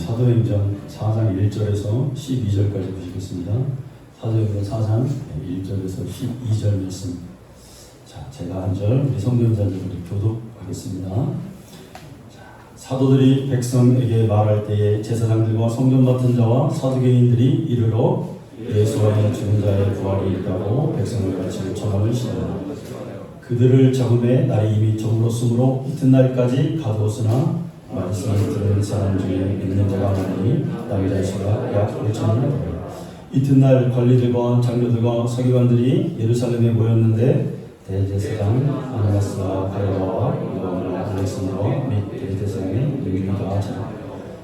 사도행전 4장 1절에서 12절까지 보시겠습니다. 사도행전 4장 1절에서 12절 말씀. 자, 제가 한 절, 우리 성도님들이 교독하겠습니다. 자, 사도들이 백성에게 말할 때에 제사장들과 성전 맡은 자와 사두개인들이 이르러 예수 안에 죽은 자의 부활이 있다고 백성을 가르치고 전함을 시작하라. 그들을 잡음에 날이 이미 저물었으므로 이튿날까지 가두었으나 말씀을 들은 사람 중에 믿는 자가 많으니 남자의 수가 약 5천이나. 이튿날 관리들과 장로들과 서기관들이 예루살렘에 모였는데 대제사장 아나니아스와 가랴바와 요한과 알렉산더와 및 대제사장의 유다가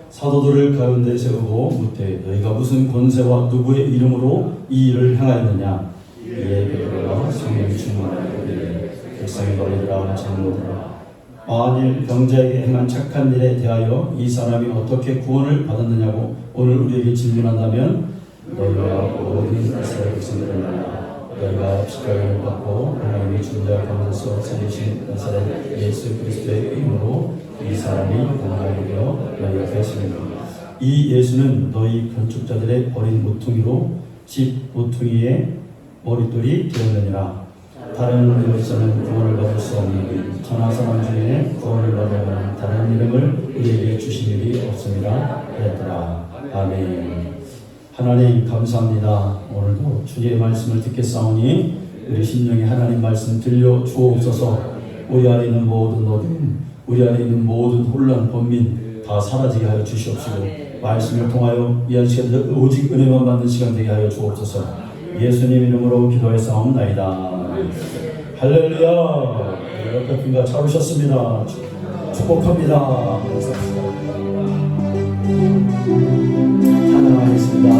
사도들을 가운데 세우고 묻되 너희가 무슨 권세와 누구의 이름으로 이 일을 행하였느냐. 이에 베드로가 성령이 충만하여 백성의 너희들아 장로들아 만일 병자에게 행한 착한 일에 대하여 이 사람이 어떻게 구원을 받았느냐고 오늘 우리에게 질문한다면 너희와 모든 이스라엘 백성들은 너희가 십자가를 받고 하나님의 죽은 자 가운데서 살리신 나사렛 예수 그리스도의 이름으로 이 사람이 건강하게 되어 너희 앞에 서리라. 이 예수는 너희 건축자들의 어린 모퉁이로 집 모퉁이의 머릿돌이 되었느니라. 다른 이름으로서는 구원을 받을 수 없는 천하 사람 중에 구원을 받으려는 다른 이름을 우리에게 주신 일이 없습니다. 그랬더라. 아멘. 하나님 감사합니다. 오늘도 주의 말씀을 듣겠사오니 우리 심령에 하나님 말씀 들려 주옵소서. 우리 안에 있는 모든 어둠, 우리 안에 있는 모든 혼란, 번민 다 사라지게 하여 주시옵시고 말씀을 통하여 이 한 시간 오직 은혜만 받는 시간 되게 하여 주옵소서. 예수님 이름으로 기도했사옵나이다. 할렐루야. 여러분과 잘 오셨습니다. 축복합니다. 찬양하겠습니다.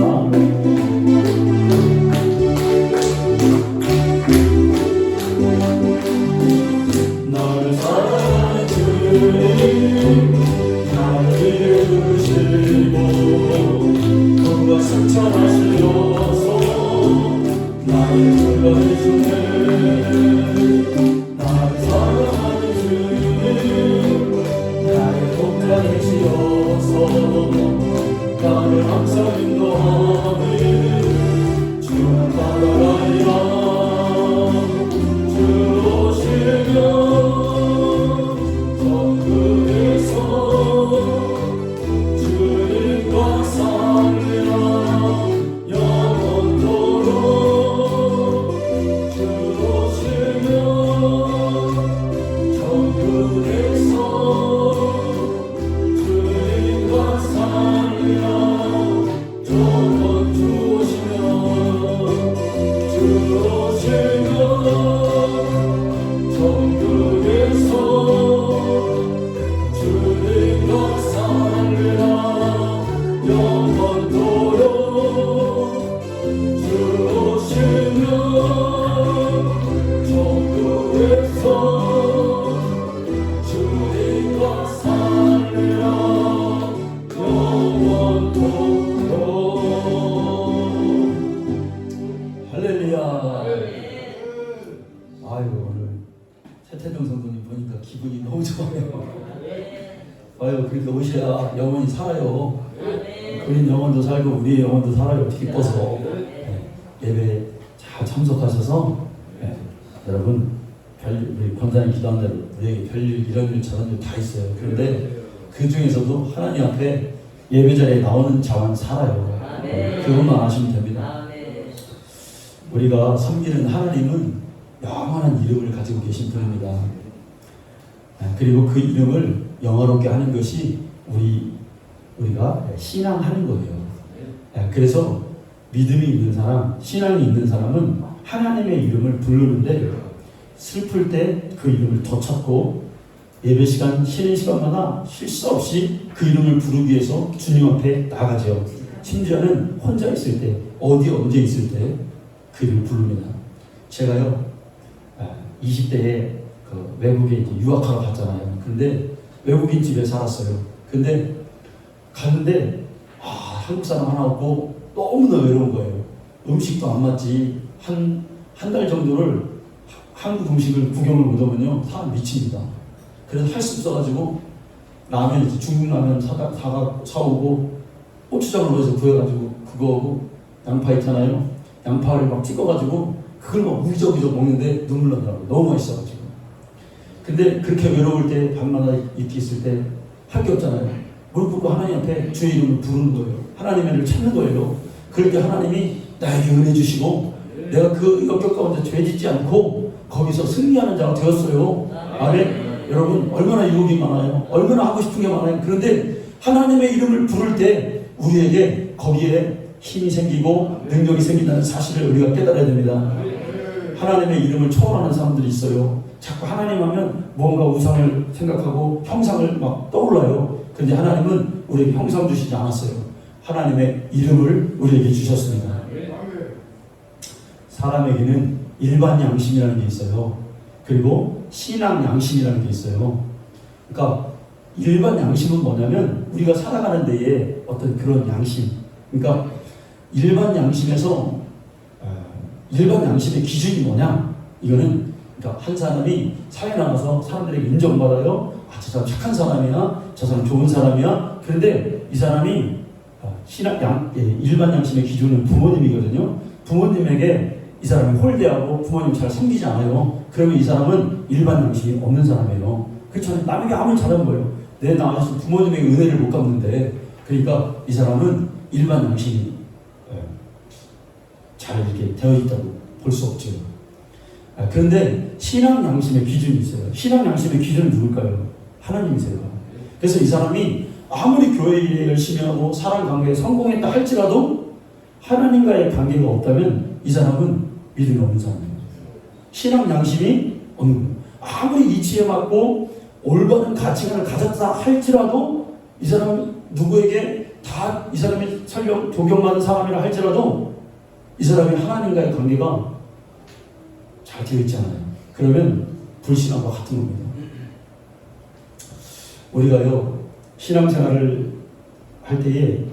그렇게 오셔야 영혼이 살아요. 우린 영혼도 살고 우리의 영혼도 살아요. 기뻐서 예배 잘 참석하셔서 여러분 우리 권사님 기도한 대로 우리에게 별일 이런 일 저런 일 다 있어요. 그런데 그 중에서도 하나님 앞에 예배 자리에 나오는 자만 살아요. 그것만 아시면 됩니다. 우리가 섬기는 하나님은 영원한 이름을 가지고 계신 분입니다. 그리고 그 이름을 영화롭게 하는 것이 우리가 신앙하는 거예요. 그래서 믿음이 있는 사람, 신앙이 있는 사람은 하나님의 이름을 부르는데 슬플 때 그 이름을 더 찾고 예배 시간, 쉬는 시간마다 쉴 수 없이 그 이름을 부르기 위해서 주님 앞에 나가죠. 심지어는 혼자 있을 때, 어디 언제 있을 때 그 이름을 부릅니다. 제가요 20대에 그 외국에 이제 유학하러 갔잖아요. 근데 외국인 집에 살았어요. 근데 갔는데 한국 사람 하나 없고 너무나 외로운 거예요. 음식도 안 맞지. 한 달 정도를 한국 음식을 구경을 못 하면요 사람 미칩니다. 그래서 할 수 없어가지고 라면 이제 중국 라면 사오고 고추장을 넣어서 구해가지고 그거하고 양파 있잖아요. 양파를 막 찍어가지고 그걸 막 무지저기적 먹는데 눈물 나더라고요. 너무 맛있어가지고. 근데 그렇게 외로울 때 밤마다 이렇게 있을 때 할 게 없잖아요. 무릎 꿇고 하나님 앞에 주의 이름을 부르는 거예요. 하나님을 찾는 거예요. 그럴 때 하나님이 나에게 은혜 주시고 내가 그 역경 가운데 죄 짓지 않고 거기서 승리하는 자가 되었어요. 아멘. 여러분 얼마나 유혹이 많아요. 얼마나 하고 싶은 게 많아요. 그런데 하나님의 이름을 부를 때 우리에게 거기에 힘이 생기고 능력이 생긴다는 사실을 우리가 깨달아야 됩니다. 하나님의 이름을 초월하는 사람들이 있어요. 자꾸 하나님 하면 뭔가 우상을 생각하고 형상을 막 떠올라요. 그런데 하나님은 우리에게 형상 주시지 않았어요. 하나님의 이름을 우리에게 주셨습니다. 사람에게는 일반 양심이라는 게 있어요. 그리고 신앙 양심이라는 게 있어요. 그러니까 일반 양심은 뭐냐면 우리가 살아가는 데에 어떤 그런 양심. 그러니까 일반 양심에서 일반 양심의 기준이 뭐냐? 이거는 그러니까 한 사람이 사회 나가서 사람들에게 인정받아요. 아, 저 사람 착한 사람이야. 저 사람 좋은 사람이야. 그런데 이 사람이 일반 양심의 기준은 부모님이거든요. 부모님에게 이 사람이 홀대하고 부모님 잘 섬기지 않아요. 그러면 이 사람은 일반 양심이 없는 사람이에요. 그렇죠. 남에게 아무리 잘하는 거예요. 내 나와서 부모님에게 은혜를 못 갚는데, 그러니까 이 사람은 일반 양심이 잘 이렇게 되어 있다고 볼 수 없죠. 그런데 신앙 양심의 기준이 있어요. 신앙 양심의 기준은 누굴까요? 하나님이세요. 그래서 이 사람이 아무리 교회 일에 열심히 하고 사람 관계에 성공했다 할지라도 하나님과의 관계가 없다면 이 사람은 믿음이 없는 사람이에요. 신앙 양심이 없는 거예요. 아무리 이치에 맞고 올바른 가치관을 가졌다 할지라도 이 사람은 누구에게 다 이 사람이 설령 존경받는 사람이라 할지라도 이 사람이 하나님과의 관계가 잘 되어 있지 않아요. 그러면 불신앙과 같은 겁니다. 우리가요 신앙생활을 할 때에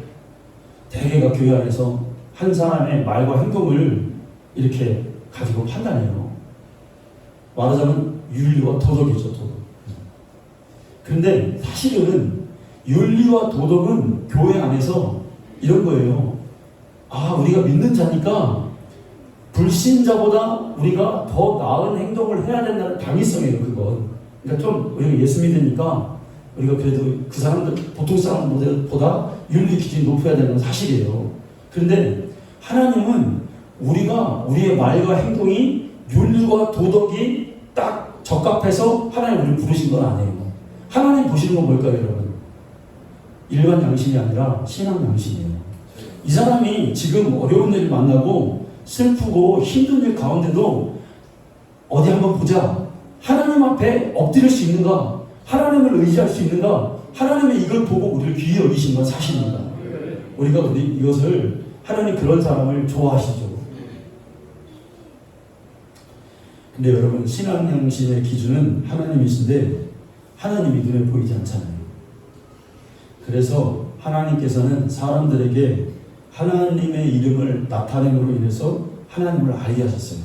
대개가 교회 안에서 한 사람의 말과 행동을 이렇게 가지고 판단해요. 말하자면 윤리와 도덕이죠. 도덕. 그런데 사실은 윤리와 도덕은 교회 안에서 이런 거예요. 아, 우리가 믿는 자니까 불신자보다 우리가 더 나은 행동을 해야 된다는 당위성이에요. 그건. 그러니까 좀 우리가 예수 믿으니까 우리가 그래도 그 사람들, 보통 사람보다 윤리 기준이 높아야 되는 건 사실이에요. 그런데 하나님은 우리의 말과 행동이 윤리와 도덕이 딱 적합해서 하나님 우리를 부르신 건 아니에요. 하나님 보시는 건 뭘까요, 여러분? 일반 양심이 아니라 신앙 양심이에요. 이 사람이 지금 어려운 일을 만나고 슬프고 힘든 일 가운데도 어디 한번 보자. 하나님 앞에 엎드릴 수 있는가? 하나님을 의지할 수 있는가? 하나님이 이걸 보고 우리를 귀히 여기신 건 사실입니다. 우리가 이것을 하나님 그런 사람을 좋아하시죠. 근데 여러분 신앙 양심의 기준은 하나님이신데 하나님이 눈에 보이지 않잖아요. 그래서 하나님께서는 사람들에게 하나님의 이름을 나타냄으로 인해서 하나님을 알게 하셨어요.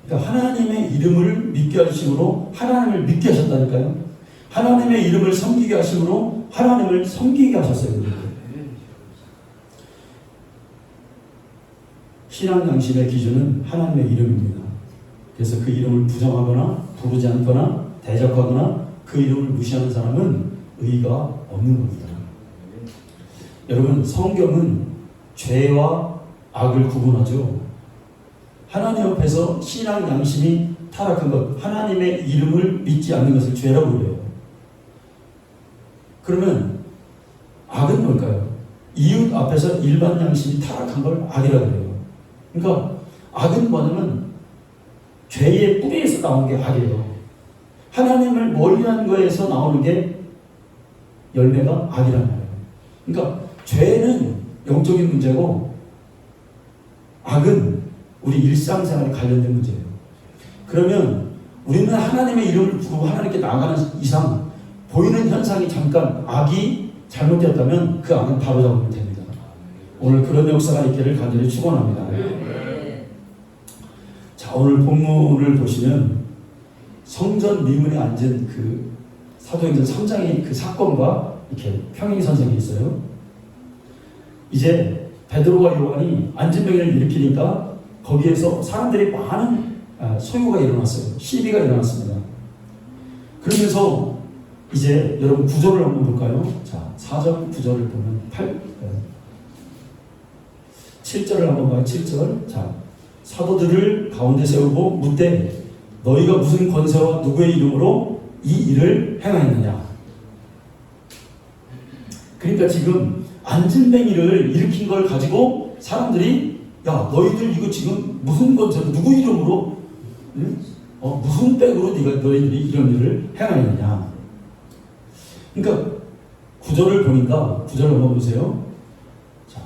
그러니까 하나님의 이름을 믿게 하심으로 하나님을 믿게 하셨다니까요. 하나님의 이름을 섬기게 하심으로 하나님을 섬기게 하셨어요. 신앙 양심의 기준은 하나님의 이름입니다. 그래서 그 이름을 부정하거나 부르지 않거나 대적하거나 그 이름을 무시하는 사람은 의가 없는 겁니다. 여러분 성경은 죄와 악을 구분하죠. 하나님 앞에서 신앙 양심이 타락한 것, 하나님의 이름을 믿지 않는 것을 죄라고 그래요. 그러면 악은 뭘까요? 이웃 앞에서 일반 양심이 타락한 걸 악이라고 그래요. 그러니까 악은 뭐냐면 죄의 뿌리에서 나온 게 악이에요. 하나님을 멀리하는 거에서 나오는 게 열매가 악이라는 거예요. 그러니까 죄는 영적인 문제고 악은 우리 일상생활에 관련된 문제예요. 그러면 우리는 하나님의 이름을 부르고 하나님께 나아가는 이상 보이는 현상이 잠깐 악이 잘못되었다면 그 악은 바로잡으면 됩니다. 오늘 그런 역사가 있기를 간절히 축원합니다. 자, 오늘 본문을 보시면 성전 미문에 앉은 그 사도행전 3장의 그 사건과 이렇게 평행선생이 있어요. 이제 베드로와 요한이 안진뱅이를 일으키니까 거기에서 사람들이 많은 소요가 일어났어요. 시비가 일어났습니다. 그러면서 이제 여러분 구절을 한번 볼까요? 자, 4절 9절을 보면 7절을 한번 봐요. 7절. 자, 사도들을 가운데 세우고 묻되 너희가 무슨 권세와 누구의 이름으로 이 일을 행하였느냐. 그러니까 지금 안진뱅이를 일으킨 걸 가지고 사람들이 야 너희들 이거 지금 무슨 권세로 누구 이름으로 응? 무슨 백으로 너희들이 이런 일을 행하였느냐. 그러니까 구절을 보니까 구절을 한번 보세요. 자,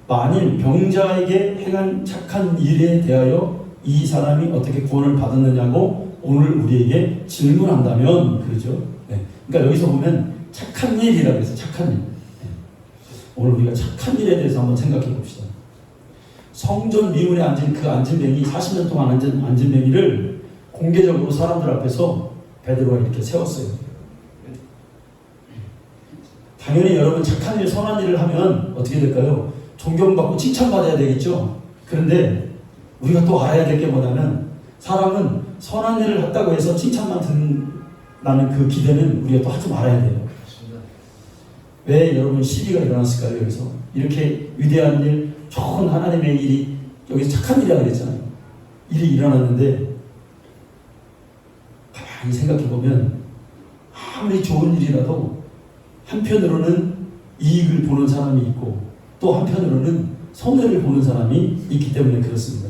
만일 병자에게 행한 착한 일에 대하여 이 사람이 어떻게 구원을 받았느냐고 오늘 우리에게 질문한다면 그러죠. 네. 그러니까 여기서 보면 착한 일이라고 해서 착한 일. 네. 오늘 우리가 착한 일에 대해서 한번 생각해 봅시다. 성전 미문에 앉은 그 안진뱅이 40년 동안 앉은 안진뱅이를 공개적으로 사람들 앞에서 베드로가 이렇게 세웠어요. 당연히 여러분 착한 일, 선한 일을 하면 어떻게 될까요? 존경받고 칭찬받아야 되겠죠. 그런데 우리가 또 알아야 될 게 뭐냐면 사람은 선한 일을 했다고 해서 칭찬만 듣는다는 그 기대는 우리가 또 하지 말아야 돼요. 왜 여러분 시비가 일어났을까요? 여기서 이렇게 위대한 일, 좋은 하나님의 일이 여기서 착한 일이라고 그랬잖아요. 일이 일어났는데 가만히 생각해보면 아무리 좋은 일이라도 한편으로는 이익을 보는 사람이 있고 또 한편으로는 손해를 보는 사람이 있기 때문에 그렇습니다.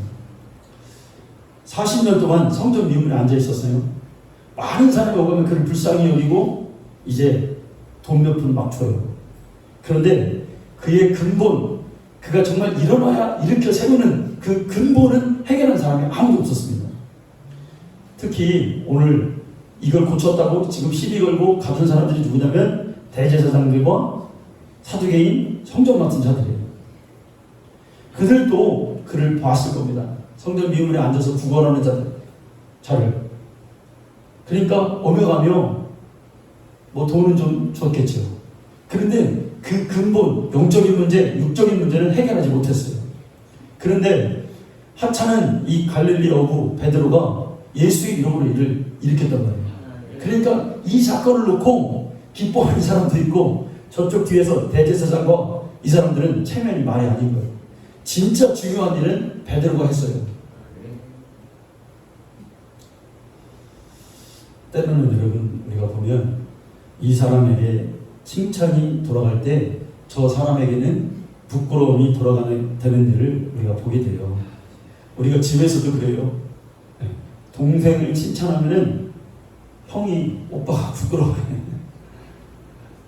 40년 동안 성전 미문에 앉아 있었어요. 많은 사람이 오가면 그를 불쌍히 여기고 이제 돈 몇 푼 막 줘요. 그런데 그의 근본, 그가 정말 일어나야 일으켜 세우는 그 근본은 해결한 사람이 아무도 없었습니다. 특히 오늘 이걸 고쳤다고 지금 시비 걸고 가둔 사람들이 누구냐면 대제사장들과 사두개인, 성전 맡은 자들이에요. 그들도 그를 봤을 겁니다. 성전 미문에 앉아서 구걸하는 자를. 그러니까 오며가며 뭐 돈은 좀 줬겠죠. 그런데 그 근본, 영적인 문제, 육적인 문제는 해결하지 못했어요. 그런데 하찮은 이 갈릴리 어부 베드로가 예수의 이름으로 일을 일으켰단 말이에요. 그러니까 이 사건을 놓고 기뻐하는 사람도 있고 저쪽 뒤에서 대제사장과 이 사람들은 체면이 말이 아닌 거예요. 진짜 중요한 일은 베드로가 했어요. 때로는 여러분 우리가 보면 이 사람에게 칭찬이 돌아갈 때 저 사람에게는 부끄러움이 돌아가는 되는 일을 우리가 보게 돼요. 우리가 집에서도 그래요. 동생을 칭찬하면은 형이 오빠가 부끄러워해.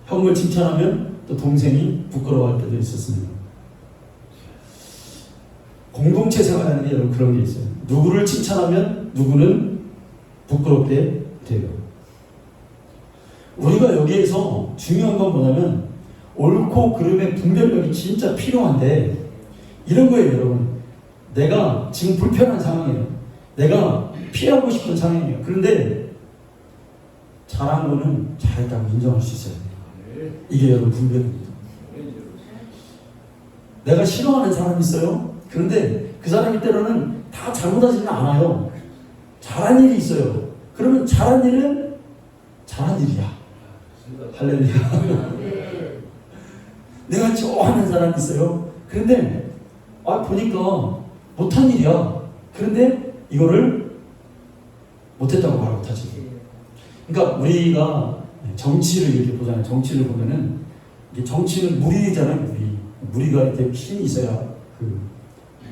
형을 칭찬하면 또 동생이 부끄러워할 때도 있었습니다. 공동체 생활하는 게 여러분 그런 게 있어요. 누구를 칭찬하면 누구는 부끄럽게 돼요. 우리가 여기에서 중요한 건 뭐냐면 옳고 그름의 분별력이 진짜 필요한데 이런 거예요, 여러분. 내가 지금 불편한 상황이에요. 내가 피하고 싶은 상황이에요. 그런데 잘한 거는 잘했다고 인정할 수 있어야 돼요. 이게 여러분 분별입니다. 내가 싫어하는 사람이 있어요. 그런데 그 사람이 때로는 다 잘못하지는 않아요. 잘한 일이 있어요. 그러면 잘한 일은 잘한 일이야. 할렐루야. 내가 좋아하는 사람이 있어요. 그런데 보니까 못한 일이야. 그런데 이거를 못했다고 말 못하지. 그러니까 우리가 정치를 이렇게 보잖아요. 정치를 보면은 이게 정치는 무리잖아요. 무리가 이렇게 힘이 있어야 그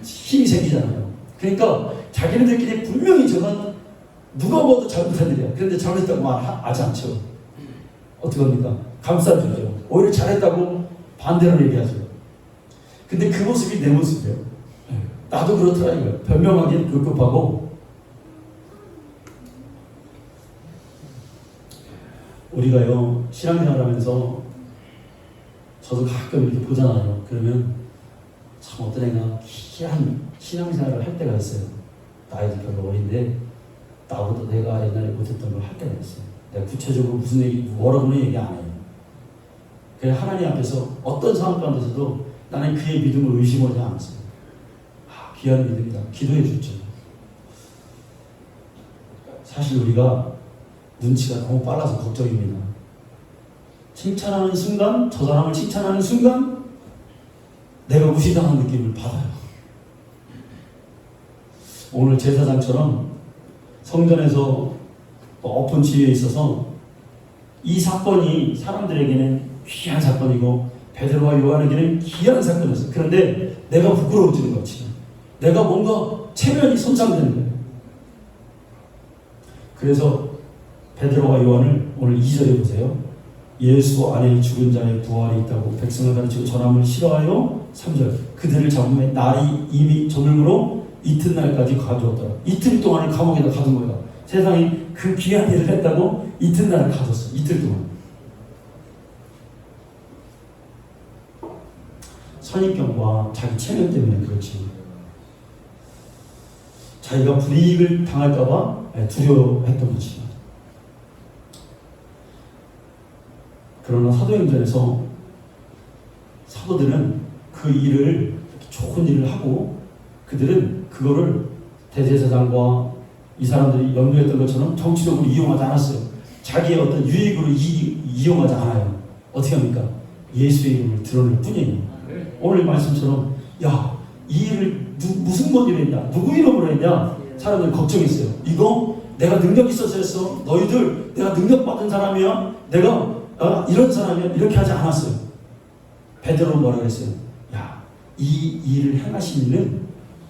힘이 생기잖아요. 그러니까 자기네들끼리 분명히 저건 누가 봐도 잘못한 일이야. 그런데 잘못했다고 말하지 않죠. 어떻게 합니까? 감싸주죠. 오히려 잘했다고 반대로 얘기하죠. 근데 그 모습이 내 모습이에요. 나도 그렇더라고요. 변명하기는 급급하고. 우리가요 신앙생활 하면서 저도 가끔 이렇게 보잖아요. 그러면 참 어떤 애가 희한 신앙생활을 할 때가 있어요. 나이도 별로 어린데 나보다 내가 옛날에 못했던 걸 할 때가 있어요. 내가 구체적으로 무슨 얘기, 뭐라고는 얘기 안 해요. 그래서 하나님 앞에서 어떤 상황 가운데서도 나는 그의 믿음을 의심하지 않았어요. 귀한 믿음이다. 기도해 줬죠. 사실 우리가 눈치가 너무 빨라서 걱정입니다. 칭찬하는 순간, 저 사람을 칭찬하는 순간 내가 무시당한 느낌을 받아요. 오늘 제사장처럼 성전에서 엎은 지위에 있어서 이 사건이 사람들에게는 귀한 사건이고 베드로와 요한에게는 귀한 사건이었어요. 그런데 내가 부끄러워지는 거지. 내가 뭔가 체면이 손상되는 거예요. 그래서 베드로와 요한을 오늘 2절에 보세요. 예수 안에 죽은 자의 부활이 있다고 백성을 가르치고 전함을 싫어하여 3절 그들을 잡음에 날이 이미 저물므로 이튿날까지 가두었더라. 이틀 동안을 감옥에다 가둔 거야. 세상이 그 귀한 일을 했다고 이튿날을 가뒀어. 이틀 동안. 선입견과 자기 체면 때문에 그렇지. 자기가 불이익을 당할까봐 두려워했던 거지. 그러나 사도행전에서 사도들은 그 일을, 좋은 일을 하고 그들은 그거를 대제사장과 이 사람들이 염려했던 것처럼 정치적으로 이용하지 않았어요. 자기의 어떤 유익으로 이용하지 않아요. 어떻게 합니까? 예수의 이름을 드러낼 뿐이에요. 오늘 말씀처럼 야, 이 일을 무슨 권리로 했냐? 누구 이름으로 했냐? 사람들이 걱정했어요. 이거 내가 능력 있어서 했어. 너희들 내가 능력 받은 사람이야. 내가 이런 사람이야. 이렇게 하지 않았어요. 베드로는 뭐라 그랬어요? 야, 이 일을 행하신 이는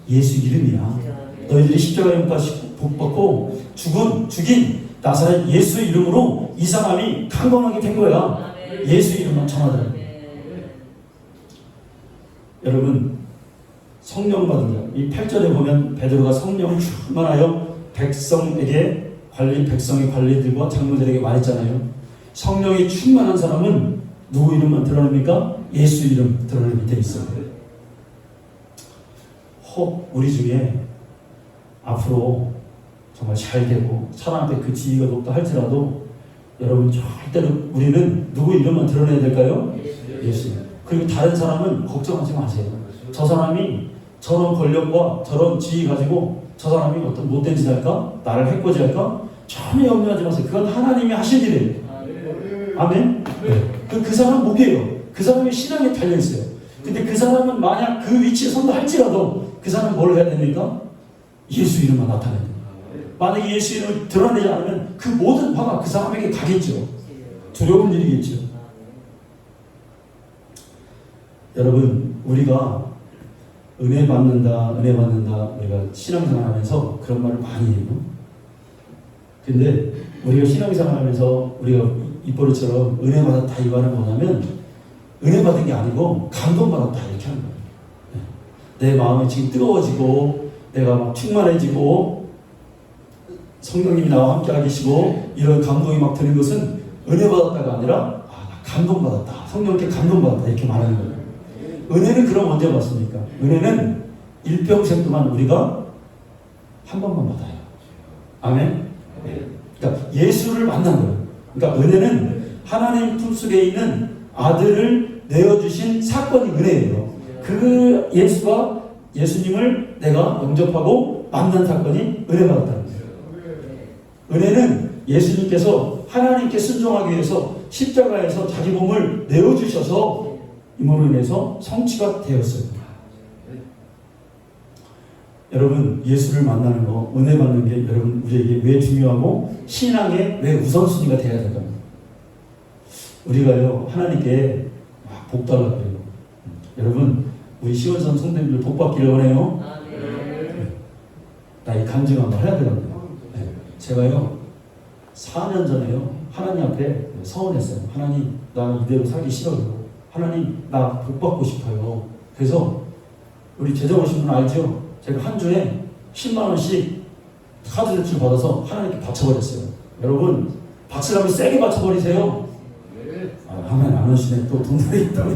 예수 이름이야. 너희들이 십자가에 못 박고 죽인 나사렛 예수 이름으로 이 사람이 강건하게 된 거야. 예수 이름만 전하더라. 여러분, 성령 받은 자, 이 8절에 보면 베드로가 성령을 충만하여 백성의 관리들과 장로들에게 말했잖아요. 성령이 충만한 사람은 누구 이름만 드러냅니까? 예수 이름 드러내는 데 있어요. 혹 우리 중에 앞으로 정말 잘 되고 사람 앞에 그 지위가 높다 할지라도 여러분 절대로 우리는 누구 이름만 드러내야 될까요? 예수. 그리고 다른 사람은 걱정하지 마세요. 저 사람이 저런 권력과 저런 지위 가지고 저 사람이 어떤 못된 짓 할까? 나를 해코지할까? 전혀 염려하지 마세요. 그건 하나님이 하실 일이에요. 아멘? 네. 그 사람은 목이에요. 그 사람의 신앙에 달려있어요. 근데 그 사람은 만약 그 위치에 선다 할지라도 그 사람은 뭘 해야 됩니까? 예수 이름만 나타내야 됩니다. 만약에 예수 이름을 드러내지 않으면 그 모든 화가 그 사람에게 가겠죠. 두려운 일이겠죠. 여러분, 우리가 은혜 받는다 우리가 신앙생활 하면서 그런 말을 많이 해요. 근데 우리가 신앙생활 하면서 우리가 입버릇처럼 은혜 받았다 이 말은 뭐냐면 은혜 받은 게 아니고 감동받았다 이렇게 하는 거예요. 내 마음이 지금 뜨거워지고 내가 막 충만해지고 성령님이 나와 함께 계시고 이런 감동이 막 드는 것은 은혜 받았다가 아니라 감동받았다. 성령께 감동받았다 이렇게 말하는 거예요. 은혜는 그럼 언제 받습니까? 은혜는 일평생 동안 우리가 한 번만 받아요. 아멘? 그러니까 예수를 만난 거예요. 그러니까 은혜는 하나님 품속에 있는 아들을 내어주신 사건이 은혜예요. 그 예수님을 내가 영접하고 만난 사건이 은혜 받았다는 거예요. 은혜는 예수님께서 하나님께 순종하기 위해서 십자가에서 자기 몸을 내어주셔서 이몸으로 인해서 성취가 되었어요. 여러분, 예수를 만나는 거, 은혜 받는 게 여러분 우리에게 왜 중요하고 신앙의 왜 우선순위가 되어야 될까? 우리가요 하나님께 복 달라고 해요. 여러분, 우리 시원선 성도님들 복 받기를 원해요. 나 이 간증 한번 해야 되거든요. 제가요 4년 전에요 하나님 앞에 서원했어요. 하나님, 나 이대로 살기 싫어요. 하나님, 나 복 받고 싶어요. 그래서 우리 제자 오신 분 알죠? 제가 한 주에 10만 원씩 카드 대출 받아서 하나님께 바쳐버렸어요. 여러분, 박수를 한번 세게 바쳐버리세요. 하나님 안 오시네. 또 돈들이 있다고.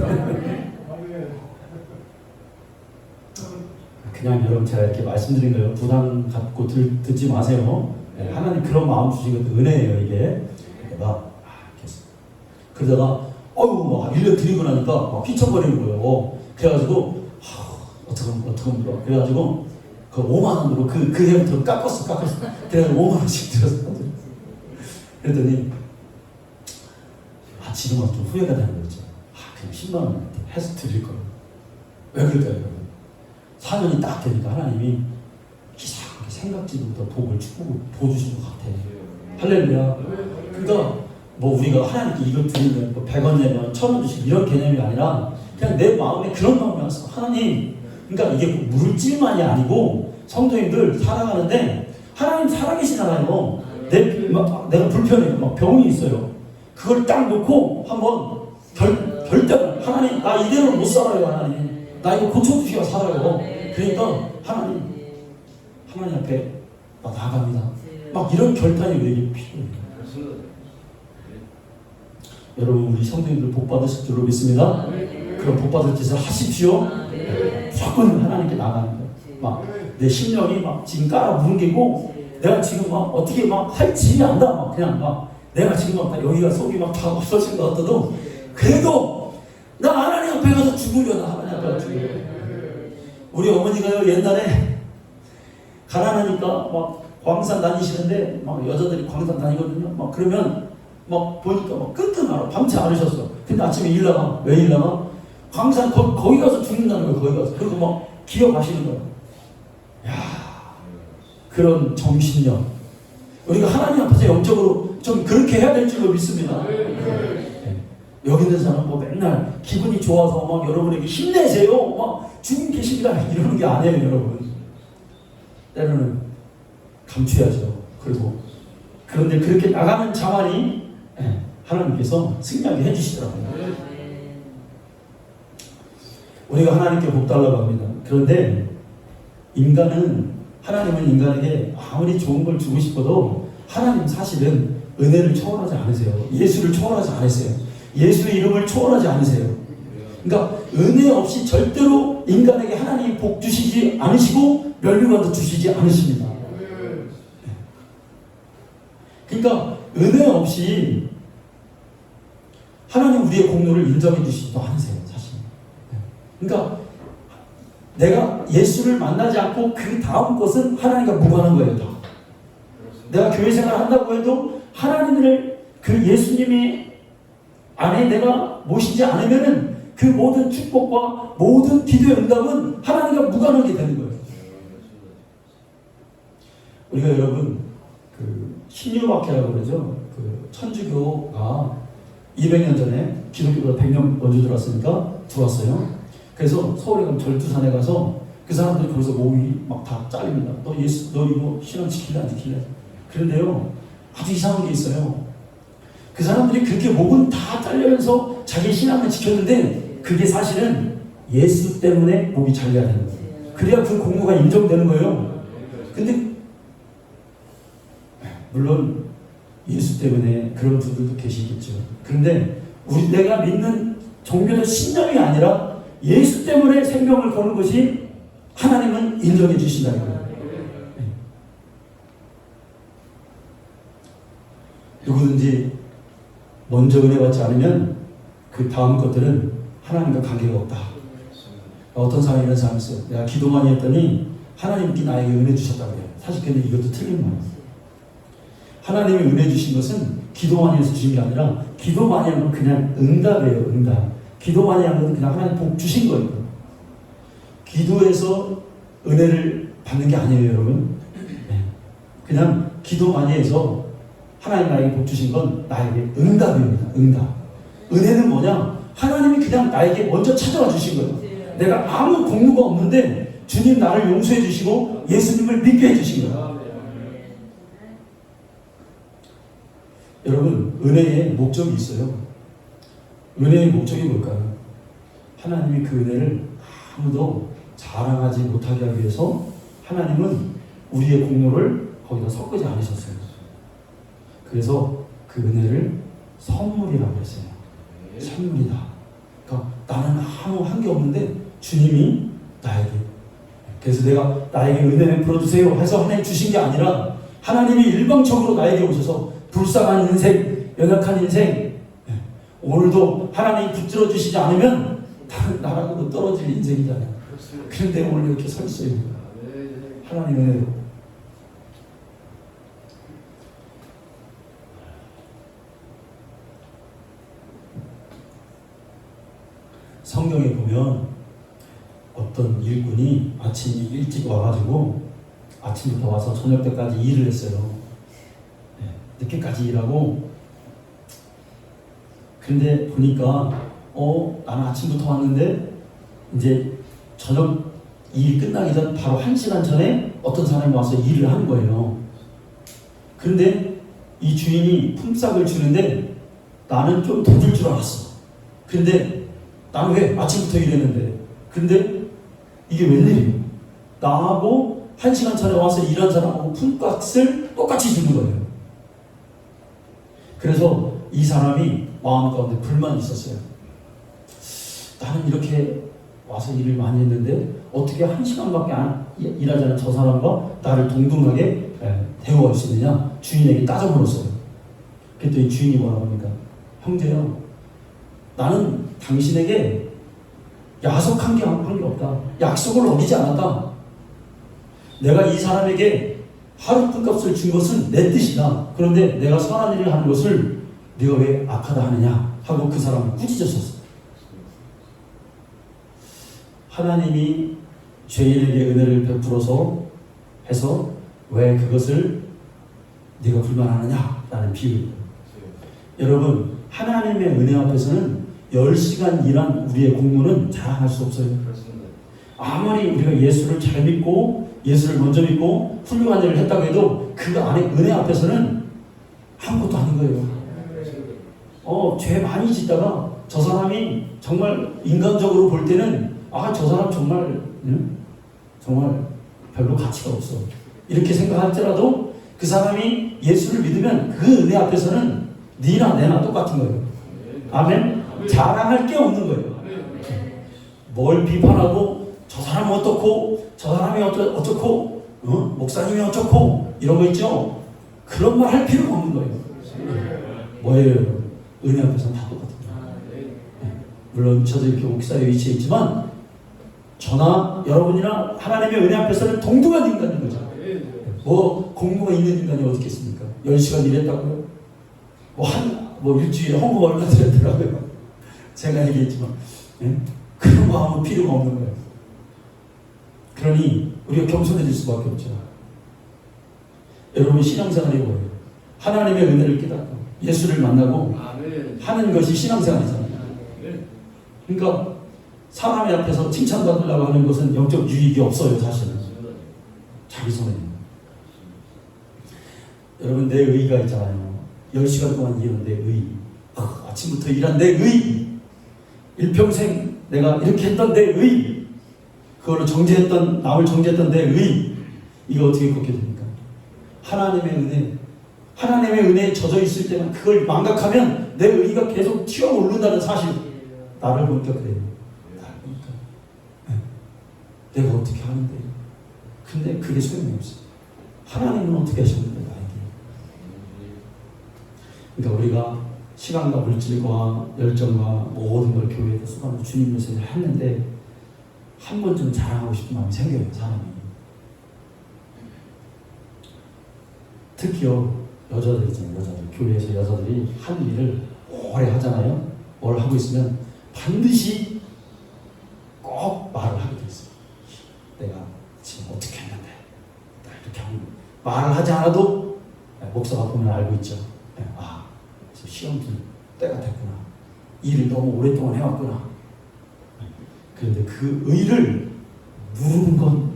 그냥 여러분 제가 이렇게 말씀드린 거예요. 부담 갖고 듣지 마세요. 하나님 그런 마음 주신 것도 은혜예요. 이게 내가 이렇게 했어. 그러다가 막 1년 드리고 나니까 막 휘청거리는 거예요. 그래가지고 어떡하면 그래가지고 그 5만 원으로 그 해부터 깎았어. 그래가지고 5만 원씩 들었거든. 그랬더니 지금 와서 좀 후회가 되는 거죠. 그냥 10만 원 해서 드릴 걸. 왜 그럴까요? 4년이 딱 되니까 하나님이 이상하게 생각지도 못한 복을 축복을 보여주신 것 같아. 할렐루야. 그러니까 뭐 우리가 하나님께 이걸 드리면 뭐 100원 내면 1000원 주시고 이런 개념이 아니라 그냥 내 마음에 그런 마음이 왔어. 하나님, 그러니까 이게 물질만이 아니고 성도님들 살아가는데 하나님 살아계시잖아요. 내가 불편해요. 막 병이 있어요. 그걸 딱 놓고 한번 결단을, 하나님 나 이대로 못 살아요. 하나님 나 이거 고쳐주시고 살아요. 그러니까 하나님 앞에 막 나갑니다. 막 이런 결단이 우리에게 필요해요. 여러분, 우리 성도님들 복 받으실 줄로 믿습니다. 그럼 복 받을 짓을 하십시오. 무조건 하나님께 나가는 거예요. 막 내 심령이 막 지금 깔아 뭉개고 내가 지금 막 어떻게 막 할지 안다. 막 그냥 막 내가 지금 막 여기가 속이 막 다 없어진 것 같아도 그래도 나 하나님 앞에 가서 죽으려나. 하나님 앞에 가서 죽으려. 우리 어머니가요, 옛날에 가난하니까 막 광산 다니시는데 막 여자들이 광산 다니거든요. 막 그러면 막 보니까 막 끙끙 앓아. 밤새 앓으셨어. 근데 아침에 일 나가. 왜 일 나가? 광산 거기 가서 죽는다는 거예요. 거기 가서. 그리고 막 기어가시는 거예요. 야, 그런 정신력. 우리가 하나님 앞에서 영적으로 좀 그렇게 해야 될 줄로 믿습니다. 네. 여기 있는 사람 뭐 맨날 기분이 좋아서 막 여러분에게 힘내세요. 막 주님 계십니다. 이러는 게 아니에요, 여러분. 때로는 감추야죠. 그리고 그런데 그렇게 나가는 자만이 하나님께서 승리하게 해주시더라고요. 우리가 하나님께 복 달라고 합니다. 그런데 하나님은 인간에게 아무리 좋은 걸 주고 싶어도 하나님 사실은 은혜를 초월하지 않으세요. 예수를 초월하지 않으세요. 예수의 이름을 초월하지 않으세요. 그러니까 은혜 없이 절대로 인간에게 하나님이 복 주시지 않으시고 면류관도 주시지 않으십니다. 그러니까 은혜 없이 하나님 우리의 공로를 인정해 주시지도 않으세요. 사실. 그러니까 내가 예수를 만나지 않고 그 다음 것은 하나님과 무관한 거예요. 다. 내가 교회 생활을 한다고 해도 하나님을 그 예수님이 안에 내가 모시지 않으면은 그 모든 축복과 모든 기도의 응답은 하나님과 무관하게 되는 거예요. 우리가 여러분 그 신유박해라고 그러죠. 그 천주교가 200년 전에 기독교가 100년 먼저 들어왔어요. 그래서 서울에 가면 절두산에 가서 그 사람들이 거기서 몸이 막 다 잘립니다. 너 이거 신앙 지킬래 안 지킬래? 그런데요, 아주 이상한 게 있어요. 그 사람들이 그렇게 목은 다 잘리면서 자기 신앙을 지켰는데 그게 사실은 예수 때문에 목이 잘려야 되는 거예요. 그래야 그 공로가 인정되는 거예요. 근데 물론 예수 때문에 그런 분들도 계시겠죠. 그런데 내가 믿는 종교적 신념이 아니라 예수 때문에 생명을 거는 것이 하나님은 인정해 주신다는 거예요. 누구든지 먼저 은혜 받지 않으면 그 다음 것들은 하나님과 관계가 없다. 어떤 사람이 이런 사람이 있어요. 내가 기도 많이 했더니 하나님께 나에게 은혜 주셨다고 해요. 사실 근데 이것도 틀린 말이에요. 하나님이 은혜 주신 것은 기도 많이 해서 주신 게 아니라 기도 많이 하면 그냥 응답이에요. 응답. 기도 많이 하면 그냥 하나님 복 주신 거예요. 기도해서 은혜를 받는 게 아니에요, 여러분. 그냥 기도 많이 해서 하나님 나에게 복 주신 건 나에게 응답입니다. 응답. 은혜는 뭐냐? 하나님이 그냥 나에게 먼저 찾아와 주신 거예요. 내가 아무 공로가 없는데 주님 나를 용서해 주시고 예수님을 믿게 해 주신 거예요. 여러분, 은혜의 목적이 있어요. 은혜의 목적이 뭘까요? 하나님이 그 은혜를 아무도 자랑하지 못하게 하기 위해서 하나님은 우리의 공로를 거기다 섞지 않으셨어요. 그래서 그 은혜를 선물이라고 했어요. 선물이다. 그러니까 나는 아무 한 게 없는데 주님이 나에게, 그래서 내가 나에게 은혜 베풀어 주세요 해서 하나님 주신 게 아니라 하나님이 일방적으로 나에게 오셔서 불쌍한 인생, 연약한 인생, 오늘도 하나님이 붙들어 주시지 않으면 나라고도 떨어질 인생이잖아요. 그런데 오늘 이렇게 서 있어요. 하나님의 은혜로. 성경에 보면 어떤 일꾼이 아침 일찍 와가지고 아침부터 와서 저녁 때까지 일을 했어요. 늦게까지 일하고, 근데 보니까 나는 아침부터 왔는데 이제 저녁 일 끝나기 전 바로 1시간 전에 어떤 사람이 와서 일을 하는 거예요. 그런데 이 주인이 품삯을 주는데 나는 좀 더 줄 줄 알았어. 근데 나는 왜 아침부터 일했는데, 근데 이게 웬일이에요? 나하고 1시간 전에 와서 일한 사람하고 품값을 똑같이 주는 거예요. 그래서 이 사람이 마음 가운데 불만이 있었어요. 나는 이렇게 와서 일을 많이 했는데 어떻게 1시간밖에 일하지 않은 저 사람과 나를 동등하게 대우할 수 있느냐? 주인에게 따져 물었어요. 그랬더니 주인이 뭐라고 합니까? 형제요, 나는 당신에게 야속한 게 없다. 약속을 어기지 않았다. 내가 이 사람에게 하루 품값을 준 것은 내 뜻이다. 그런데 내가 선한 일을 하는 것을 네가 왜 악하다 하느냐 하고 그 사람을 꾸짖었었어. 하나님이 죄인에게 은혜를 베풀어서 해서 왜 그것을 네가 불만하느냐 라는 비유입니다. 여러분, 하나님의 은혜 앞에서는 10시간 일한 우리의 공로는 자랑할 수 없어요. 아무리 우리가 예수를 잘 믿고 예수를 먼저 믿고 훌륭한 일을 했다고 해도 그 안에 은혜 앞에서는 아무것도 아닌 거예요. 죄 많이 짓다가 저 사람이 정말 인간적으로 볼 때는 저 사람 정말 별로 가치가 없어 이렇게 생각할지라도 그 사람이 예수를 믿으면 그 은혜 앞에서는 네나 내나 똑같은 거예요. 아멘. 자랑할 게 없는 거예요. 뭘 비판하고 저 사람은 어떻고 저 사람이 어쩌고 목사님이 어쩌고 이런 거 있죠. 그런 말 할 필요가 없는 거예요. 뭐예요? 은혜 앞에서는 다 똑같은 거예요. 물론 저도 이렇게 목사의 위치에 있지만 저나 여러분이나 하나님의 은혜 앞에서는 동등한 인간인 거죠. 뭐 공부가 있는 인간이 어디 있겠습니까? 10시간 일했다고요? 일주일에 헌금 얼마 드렸더라고요. 제가 얘기했지만 그런 거 아무 필요가 없는 거예요. 그러니 우리가 겸손해질 수밖에 없죠. 여러분, 신앙생활이 뭐예요? 하나님의 은혜를 깨닫고 예수를 만나고 하는 것이 신앙생활이잖아요. 그러니까 사람의 앞에서 칭찬받으려고 하는 것은 영적 유익이 없어요. 사실은 자기 손에. 여러분, 내 의의가 있잖아요. 10시간 동안 일한 내 의의, 아침부터 일한 내 의의, 일평생 내가 이렇게 했던 내 의의, 그걸로 남을 정죄했던 내 의의, 이거 어떻게 걷게 됩니까? 하나님의 은혜에 젖어 있을 때만 그걸 망각하면 내 의의가 계속 튀어오른다는 사실. 나를 보니까 그래요. 나를 보니까 내가 어떻게 하는데, 근데 그게 소용이 없어. 하나님은 어떻게 하셨는데 나에게. 그러니까 우리가 시간과 물질과 열정과 모든 걸 교회에서 쏟아서 주님 위해서 했는데 한 번쯤 자랑하고 싶은 마음이 생겨요. 사람이. 특히요, 여자들 있잖아요. 교회에서 여자들이 한 일을 오래 하잖아요. 뭘 하고 있으면 반드시 꼭 말을 하게 돼 있어요. 내가 지금 어떻게 했는데 이렇게 하는 거예요. 말을 하지 않아도 목사가 보면 알고 있죠. 시험 줄 때가 됐구나. 일을 너무 오랫동안 해왔구나. 그런데 그 의를 누르는 건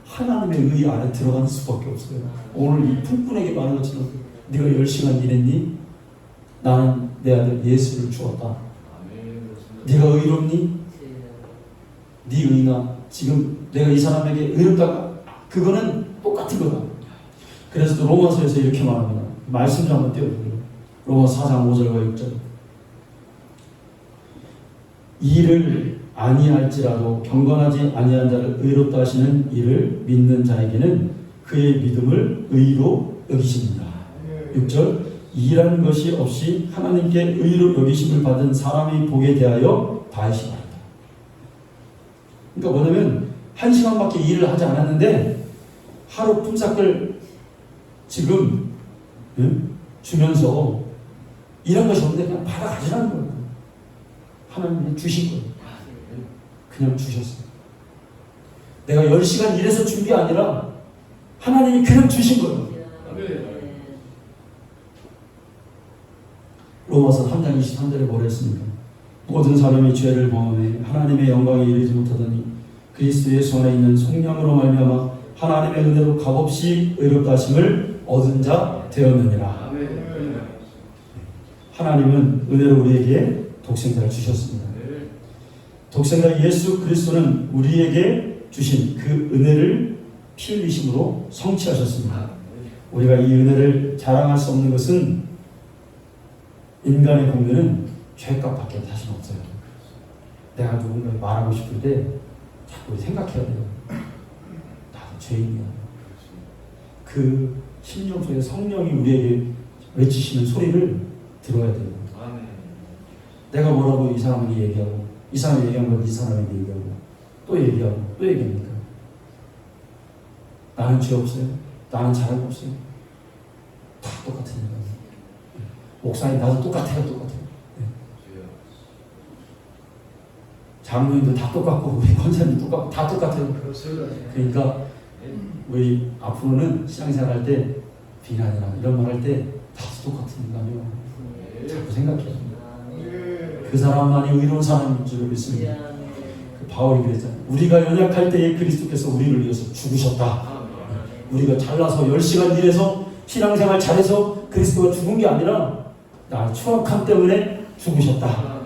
하나님의 의 안에 들어가는 수밖에 없어요. 오늘 이 풍분에게 말한 것처럼 네가 10시간 일했니? 나는 내 아들 예수를 주었다. 네가 의롭니? 네 의나 지금 내가 이 사람에게 의롭다가 그거는 똑같은 거다. 그래서 로마서에서 이렇게 말합니다. 말씀 좀 한번 띄워드려요. 로마서 4장 5절과 6절. 이를 아니할지라도 경건하지 아니한 자를 의롭다 하시는 이를 믿는 자에게는 그의 믿음을 의로 여기십니다. 6절. 일하는 것이 없이 하나님께 의로 여기심을 받은 사람의 복에 대하여 다하시 바랍니다. 그러니까 뭐냐면 1시간밖에 일을 하지 않았는데 하루 품삯을 지금 주면서 일한 것이 없는데 그냥 받아가시라는 거예요. 하나님이 주신 거예요. 그냥 주셨어요. 내가 10시간 일해서 준 게 아니라 하나님이 그냥 주신 거예요. 로마서 3장 23절에 뭐라 했습니까? 모든 사람이 죄를 범하며 하나님의 영광에 이르지 못하더니 그리스도 예수 안에 있는 성령으로 말미암아 하나님의 은혜로 값없이 의롭다 하심을 얻은 자 되었느니라. 하나님은 은혜로 우리에게 독생자를 주셨습니다. 독생자 예수 그리스도는 우리에게 주신 그 은혜를 피 흘리심으로 성취하셨습니다. 우리가 이 은혜를 자랑할 수 없는 것은 인간의 공로는 죄값밖에 사실 없어요. 내가 누군가에 말하고 싶을 때 자꾸 생각해야 돼요. 나도 죄인이야. 그 심령 속에 성령이 우리에게 외치시는 소리를 들어야 돼요. 내가 뭐라고 이 사람에게 얘기하고 이 사람이 얘기한 걸 이 사람에게 얘기하고 또 얘기하고 또 얘기합니까? 나는 죄 없어요. 나는 잘하고 없어요. 다 똑같으니까. 목사님 나도 똑같아요. 장로님도 다 똑같고 우리 권사님도 똑같고 다 똑같아요. 그러니까 우리 앞으로는 신앙생활 할 때 비난이나 이런 말 할 때 다 똑같으니까요. 자꾸 생각해요. 그 사람만이 의로운 사람인 줄 믿습니다. 그 바울이 그랬잖아요. 우리가 연약할 때에 그리스도께서 우리를 위해서 죽으셨다. 우리가 잘나서 10시간 일해서 신앙생활 잘해서 그리스도가 죽은 게 아니라 나의 추악함 때문에 죽으셨다.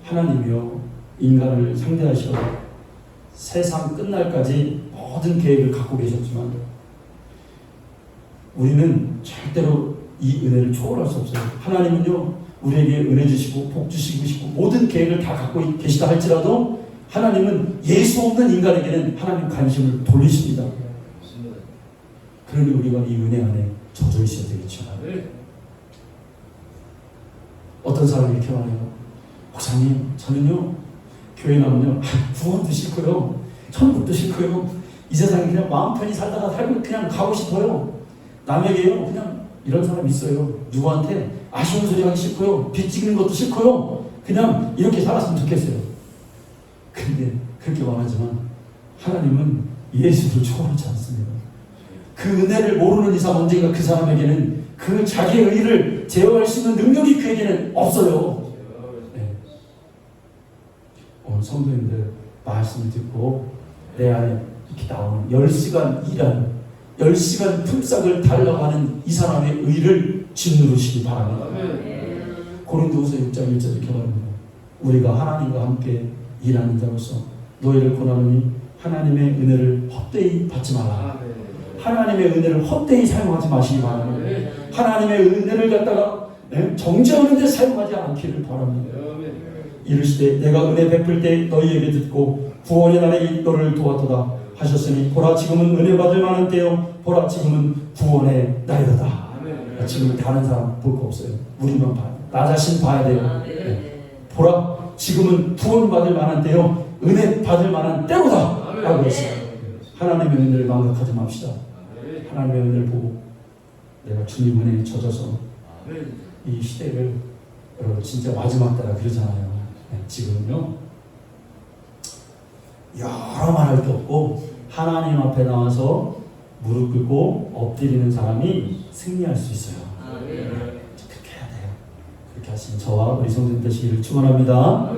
하나님이요 인간을 상대하시어 세상 끝날까지 모든 계획을 갖고 계셨지만 우리는 절대로 이 은혜를 초월할 수 없어요. 하나님은요 우리에게 은혜 주시고 복 주시고 모든 계획을 다 갖고 계시다 할지라도 하나님은 예수 없는 인간에게는 하나님 관심을 돌리십니다. 그러니 우리가 이 은혜 안에 젖어 있어야 되겠죠. 어떤 사람이 이렇게 말해요. 목사님 저는요 교회 나오면 구원도 싫고요 천국도 싫고요 이 세상에 그냥 마음 편히 살다가 살고 그냥 가고 싶어요. 남에게요 그냥 이런 사람 있어요. 누구한테 아쉬운 소리 하기 싫고요 빚 지는 것도 싫고요 그냥 이렇게 살았으면 좋겠어요. 근데 그렇게 말하지만 하나님은 예수를 초월하지 않습니다. 그 은혜를 모르는 이상 언젠가 그 사람에게는 그 자기의 의를 제어할 수 있는 능력이 그에게는 없어요. 오늘 성도님들 말씀을 듣고 내 안에 이렇게 나오는 10시간 일하는 10시간 품삯을 달라고 하는 이 사람의 의를 짓누르시기 바랍니다. 고린도후서 6장 1절 이렇게 말합니다. 우리가 하나님과 함께 일하는 자로서 너희를 권하노니 하나님의 은혜를 헛되이 받지 마라. 하나님의 은혜를 헛되이 사용하지 마시기 바랍니다. 하나님의 은혜를 갖다가 정죄하는 데 사용하지 않기를 바랍니다. 이르시되 내가 은혜 베풀 때 너희에게 듣고 구원의 날에 너를 도왔도다 하셨으니 보라 지금은 은혜 받을 만한 때요 보라 지금은 구원의 날이로다. 지금 다른 사람 볼 거 없어요. 우리만 봐요. 나 자신 봐야 돼요. 보라 지금은 구원 받을 만한 때요 은혜 받을 만한 때로다 라고 했어요. 하나님의 은혜를 망각하지 맙시다. 하나님의 은혜를 보고 내가 주님 은혜에 젖어서 이 시대를 여러분 진짜 마지막 때라 그러잖아요. 지금은요 여러 말할 게 없고 하나님 앞에 나와서 무릎 꿇고 엎드리는 사람이 승리할 수 있어요. 그렇게 해야 돼요. 그렇게 하신 저와 우리 성도님 되시기를 축원합니다.